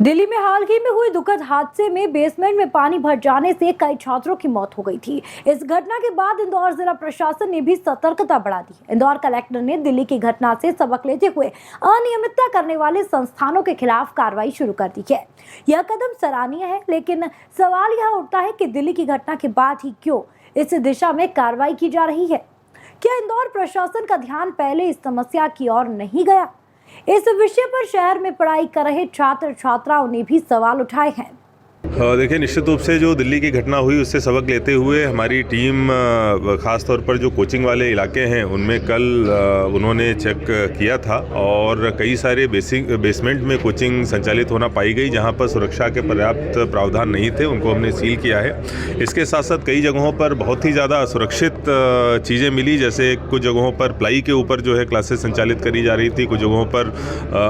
दिल्ली में हाल ही में हुए दुखद हादसे में बेसमेंट में पानी भर जाने से कई छात्रों की मौत हो गई थी। इस घटना के बाद इंदौर जिला प्रशासन ने भी सतर्कता बढ़ा दी। इंदौर कलेक्टर ने दिल्ली की घटना से सबक लेते हुए अनियमितता करने वाले संस्थानों के खिलाफ कार्रवाई शुरू कर दी है। यह कदम सराहनीय है, लेकिन सवाल यह उठता है कि दिल्ली की घटना के बाद ही क्यों इस दिशा में कार्रवाई की जा रही है। क्या इंदौर प्रशासन का ध्यान पहले इस समस्या की ओर नहीं गया? इस विषय पर शहर में पढ़ाई कर रहे छात्र छात्राओं ने भी सवाल उठाए हैं। देखिए, निश्चित रूप से जो दिल्ली की घटना हुई उससे सबक लेते हुए हमारी टीम ख़ास तौर पर जो कोचिंग वाले इलाके हैं उनमें कल उन्होंने चेक किया था और कई सारे बेसमेंट में कोचिंग संचालित होना पाई गई जहां पर सुरक्षा के पर्याप्त प्रावधान नहीं थे, उनको हमने सील किया है। इसके साथ साथ कई जगहों पर बहुत ही ज़्यादा असुरक्षित चीज़ें मिली, जैसे कुछ जगहों पर प्लाई के ऊपर जो है क्लासेस संचालित करी जा रही थी, कुछ जगहों पर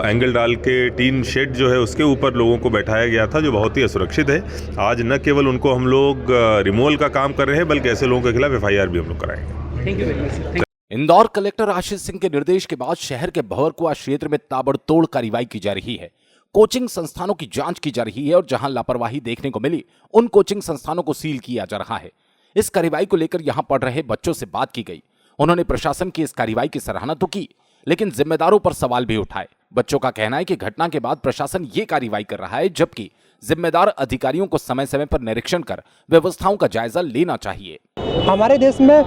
एंगल डाल के टीन शेड जो है उसके ऊपर लोगों को बैठाया गया था, जो बहुत ही असुरक्षित है। आज न केवल उनको हम लोग रिमूवल का काम कर रहे हैं बल्कि ऐसे लोगों के खिलाफ एफआईआर भी हम लोग कराएंगे। Thank you very much. Indore collector Ashish Singh के निर्देश के बाद शहर के भंवरकुआ क्षेत्र में ताबड़तोड़ कार्रवाई की जा रही है। कोचिंग संस्थानों की जांच की जा रही है और जहां लापरवाही देखने को मिली उन कोचिंग संस्थानों को सील किया जा रहा है। इस कार्रवाई को लेकर यहां पढ़ रहे बच्चों से बात की गई। उन्होंने प्रशासन की इस कार्रवाई की सराहना तो की, लेकिन जिम्मेदारों पर सवाल भी उठाए। बच्चों का कहना है कि घटना के बाद प्रशासन ये कार्रवाई कर रहा है, जबकि जिम्मेदार अधिकारियों को समय समय पर निरीक्षण कर व्यवस्थाओं का जायजा लेना चाहिए। हमारे देश में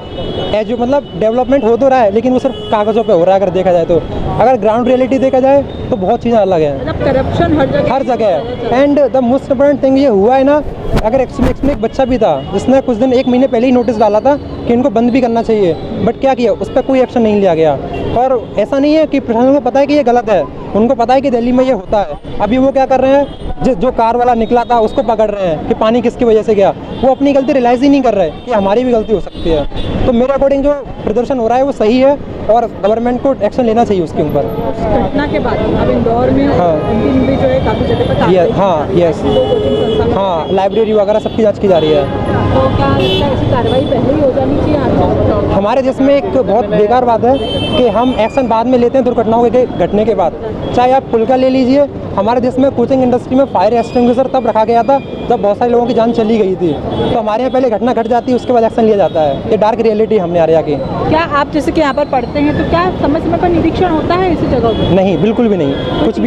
जो डेवलपमेंट हो तो रहा है, लेकिन वो सिर्फ कागजों पे हो रहा है। अगर देखा जाए तो अगर ग्राउंड रियलिटी देखा जाए तो बहुत चीज़ें अलग है। करप्शन हर जगह है। And the most important thing ये हुआ है ना, अगर एक्चुअली एक बच्चा भी था जिसने कुछ दिन 1 महीने पहले ही नोटिस डाला था कि इनको बंद भी करना चाहिए, बट क्या किया, उस पर कोई एक्शन नहीं लिया गया। और ऐसा नहीं है कि प्रशासन को पता है कि ये गलत है, उनको पता है कि दिल्ली में ये होता है। अभी वो क्या कर रहे हैं, जो कार वाला निकला था उसको पकड़ रहे हैं कि पानी किसकी वजह से गया। वो अपनी गलती रियलाइज ही नहीं कर रहे कि हमारी भी गलती हो सकती है। तो मेरे अकॉर्डिंग जो प्रदर्शन हो रहा है वो सही है और गवर्नमेंट को एक्शन लेना चाहिए उसके ऊपर। घटना के बाद अब इंदौर में भी जो है काफी जगह पर लाइब्रेरी वगैरह सबकी जांच की जा रही है। तो क्या ऐसी कार्रवाई पहले ही हो जानी चाहिए? हमारे देश में एक बहुत बेकार बात है कि हम एक्शन बाद में लेते हैं दुर्घटनाओं के घटने के बाद। चाहे आप पुल का ले लीजिए, हमारे देश में कोचिंग इंडस्ट्री में फायर एक्सटिंग्विशर तब रखा गया था जब बहुत सारे लोगों की जान चली गई थी। तो हमारे यहाँ पहले घटना घट जाती है, उसके बाद एक्शन लिया जाता है। ये डार्क रियलिटी हमने आ रहा है। क्या आप जैसे कि यहाँ पर पढ़ते हैं तो क्या समय समय पर निरीक्षण होता है इसी जगह पर? नहीं, बिल्कुल भी नहीं, कुछ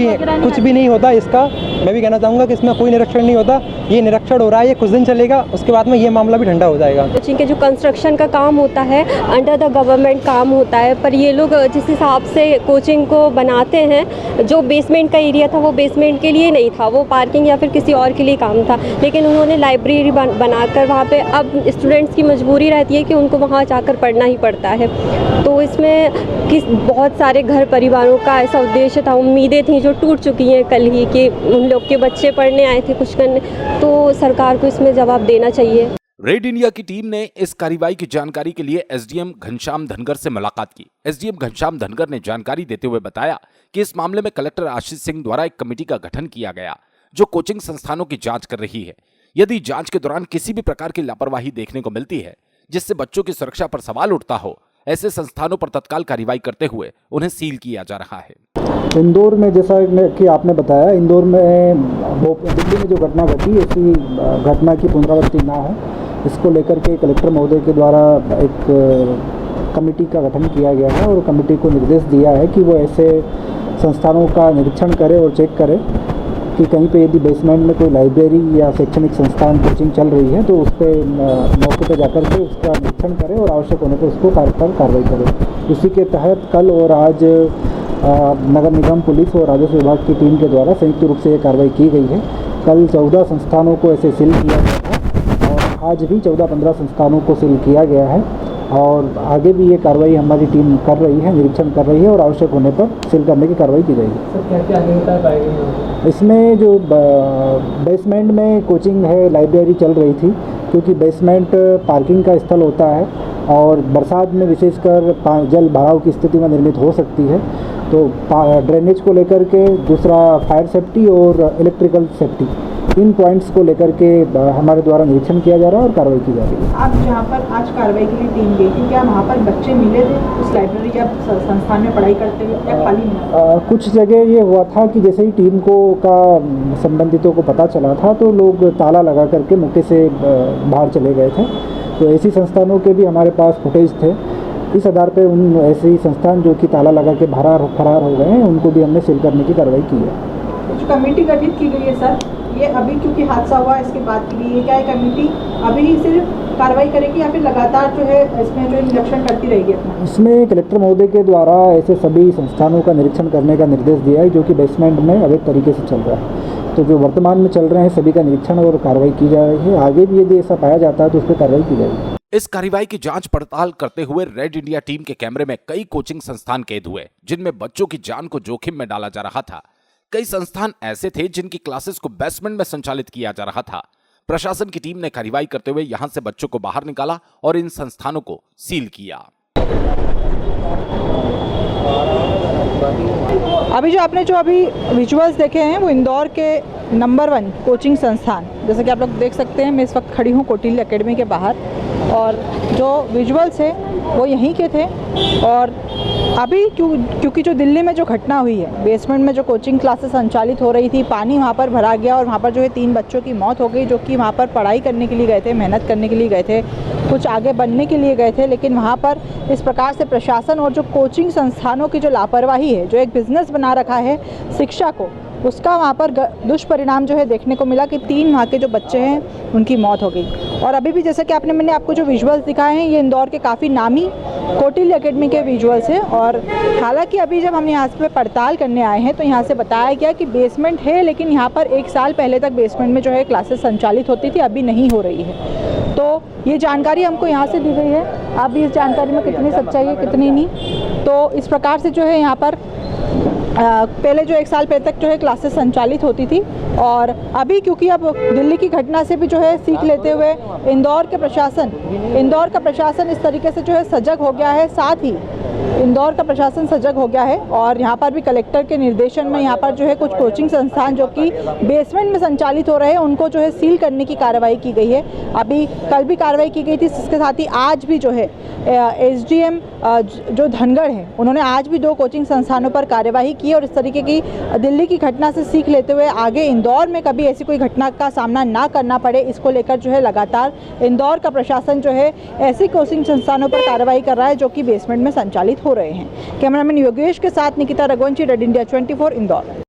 भी नहीं होता इसका। मैं भी कहना चाहूँगा कि इसमें कोई निरीक्षण नहीं होता। ये निरीक्षण हो रहा है, ये कुछ दिन चलेगा, उसके बाद में ये मामला भी ठंडा हो जाएगा। कोचिंग के जो कंस्ट्रक्शन का काम होता है अंडर द गवर्नमेंट काम होता है, पर ये लोग जिस हिसाब से कोचिंग को बनाते हैं, जो बेसमेंट का एरिया था वो बेसमेंट के लिए नहीं था, वो पार्किंग या फिर किसी और के लिए काम था। लेकिन उन्होंने लाइब्रेरी बनाकर वहाँ पे अब स्टूडेंट्स की मजबूरी रहती है कि उनको वहाँ जाकर पढ़ना ही पड़ता है। तो इसमें बहुत सारे घर परिवारों का ऐसा उद्देश्य था, उम्मीदें थी जो टूट चुकी हैं कल ही, कि उन लोग के बच्चे पढ़ने आए थे कुछ करने। तो सरकार को इसमें जवाब देना चाहिए। रेड इंडिया की टीम ने इस कार्रवाई की जानकारी के लिए एसडीएम घनश्याम धनगर से मुलाकात की। एसडीएम घनश्याम धनगर ने जानकारी देते हुए बताया कि इस मामले में कलेक्टर आशीष सिंह द्वारा एक कमेटी का गठन किया गया जो कोचिंग संस्थानों की जांच कर रही है। यदि जांच के दौरान किसी भी प्रकार की लापरवाही देखने को मिलती है जिससे बच्चों की सुरक्षा पर सवाल उठता हो, ऐसे संस्थानों पर तत्काल कार्रवाई करते हुए उन्हें सील किया जा रहा है। इंदौर में जैसा कि आपने बताया, इंदौर में दिल्ली में जो घटना घटी, ऐसी घटना की पुनरावृत्ति ना हो, इसको लेकर के कलेक्टर महोदय के द्वारा एक कमेटी का गठन किया गया है और कमेटी को निर्देश दिया है कि वो ऐसे संस्थानों का निरीक्षण करे और चेक करे कि कहीं पे यदि बेसमेंट में कोई लाइब्रेरी या शैक्षणिक संस्थान कोचिंग चल रही है तो उस पर मौके पर जाकर के उसका निरीक्षण करे और आवश्यक होने पर उसको कार्रवाई करे। उसी के तहत कल और आज नगर निगम, पुलिस और राजस्व विभाग की टीम के द्वारा संयुक्त रूप से ये कार्रवाई की गई है। कल 14 संस्थानों को ऐसे सील किया गया था और आज भी 14-15 संस्थानों को सील किया गया है और आगे भी ये कार्रवाई हमारी टीम कर रही है, निरीक्षण कर रही है और आवश्यक होने पर सील करने की कार्रवाई की जाएगी। सर, क्या-क्या अनियमितताएं पाई गई? इसमें जो बेसमेंट में कोचिंग है, लाइब्रेरी चल रही थी, क्योंकि बेसमेंट पार्किंग का स्थल होता है और बरसात में विशेषकर जल भराव की स्थिति में निर्मित हो सकती है। तो ड्रेनेज को लेकर के, दूसरा फायर सेफ्टी और इलेक्ट्रिकल सेफ्टी, इन पॉइंट्स को लेकर के हमारे द्वारा निरीक्षण किया जा रहा है और कार्रवाई की जा रही है। आप जहाँ पर आज कार्रवाई के लिए टीम गई थी, क्या वहाँ पर बच्चे मिले थे उस लाइब्रेरी या संस्थान में पढ़ाई करते हुए, या खाली मिला? कुछ जगह ये हुआ था कि जैसे ही टीम को संबंधितों को पता चला था तो लोग ताला लगा करके मौके से बाहर चले गए थे। तो ऐसी संस्थानों के भी हमारे पास फुटेज थे। इस आधार पे उन ऐसे ही संस्थान जो कि ताला लगा के फरार हो गए हैं, उनको भी हमने सील करने की कार्रवाई की है। जो कमेटी गठित की गई है सर, ये अभी क्योंकि हादसा हुआ इसके बाद की गई है, क्या ये कमेटी अभी ही सिर्फ कार्रवाई करेगी या फिर लगातार जो है इसमें जो निरीक्षण करती रहेगी अपना? इसमें कलेक्टर महोदय के द्वारा ऐसे सभी संस्थानों का निरीक्षण करने का निर्देश दिया है जो कि बेसमेंट में अवैध तरीके से चल रहा है। तो जो वर्तमान में चल रहे हैं सभी का निरीक्षण और कार्रवाई की जा रही है। आगे भी यदि ऐसा पाया जाता है तो उस पर कार्रवाई की जाएगी। इस कार्रवाई की जांच पड़ताल करते हुए रेड इंडिया टीम के कैमरे में कई कोचिंग संस्थान कैद हुए जिनमें बच्चों की जान को जोखिम में डाला जा रहा था। कई संस्थान ऐसे थे जिनकी क्लासेस को बेसमेंट में संचालित किया जा रहा था। प्रशासन की टीम ने कार्रवाई करते हुए यहां से बच्चों को बाहर निकाला और इन संस्थानों को सील किया। अभी जो आपने विजुअल्स देखे हैं वो इंदौर के नंबर 1 कोचिंग संस्थान, जैसे कि आप लोग देख सकते हैं, मैं इस वक्त खड़ी हूँ कौटिल्य एकेडमी के बाहर, और जो विजुअल्स है वो यहीं के थे। और अभी क्योंकि जो दिल्ली में जो घटना हुई है, बेसमेंट में जो कोचिंग क्लासेस संचालित हो रही थी, पानी वहाँ पर भरा गया और वहाँ पर जो है 3 बच्चों की मौत हो गई, जो कि वहाँ पर पढ़ाई करने के लिए गए थे, मेहनत करने के लिए गए थे, कुछ आगे बनने के लिए गए थे। लेकिन वहाँ पर इस प्रकार से प्रशासन और जो कोचिंग संस्थानों की जो लापरवाही है, जो एक बिजनेस बना रखा है शिक्षा को, उसका वहाँ पर दुष्परिणाम जो है देखने को मिला कि 3 वहाँ के जो बच्चे हैं उनकी मौत हो गई। और अभी भी जैसे कि मैंने आपको जो विजुअल्स दिखाए हैं, ये इंदौर के काफ़ी नामी कौटिल्य एकेडमी के विजुअल्स हैं। और हालांकि अभी जब हम यहाँ पे पड़ताल करने आए हैं तो यहाँ से बताया गया कि बेसमेंट है, लेकिन यहाँ पर 1 साल पहले तक बेसमेंट में जो है क्लासेस संचालित होती थी, अभी नहीं हो रही है। तो ये जानकारी हमको यहाँ से दी गई है। अब इस जानकारी में कितनी सच्चाई है कितनी नहीं, तो इस प्रकार से जो है यहाँ पर पहले जो 1 साल पहले तक जो है क्लासेस संचालित होती थी। और अभी क्योंकि अब दिल्ली की घटना से भी जो है सीख लेते हुए इंदौर का प्रशासन इस तरीके से जो है सजग हो गया है, साथ ही इंदौर का प्रशासन सजग हो गया है। और यहाँ पर भी कलेक्टर के निर्देशन में यहाँ पर जो है कुछ कोचिंग संस्थान जो कि बेसमेंट में संचालित हो रहे हैं उनको जो है सील करने की कार्रवाई की गई है। अभी कल भी कार्रवाई की गई थी, इसके साथ ही आज भी जो है SDM जो धनगढ़ है, उन्होंने आज भी 2 कोचिंग संस्थानों पर कार्यवाही की। और इस तरीके की दिल्ली की घटना से सीख लेते हुए आगे इंदौर में कभी ऐसी कोई घटना का सामना ना करना पड़े, इसको लेकर जो है लगातार इंदौर का प्रशासन जो है ऐसी कोचिंग संस्थानों पर कार्रवाई कर रहा है जो कि बेसमेंट में संचालित हो रहे हैं। कैमरामैन योगेश के साथ निकिता रघुवंशी, रेड इंडिया 24 इंदौर।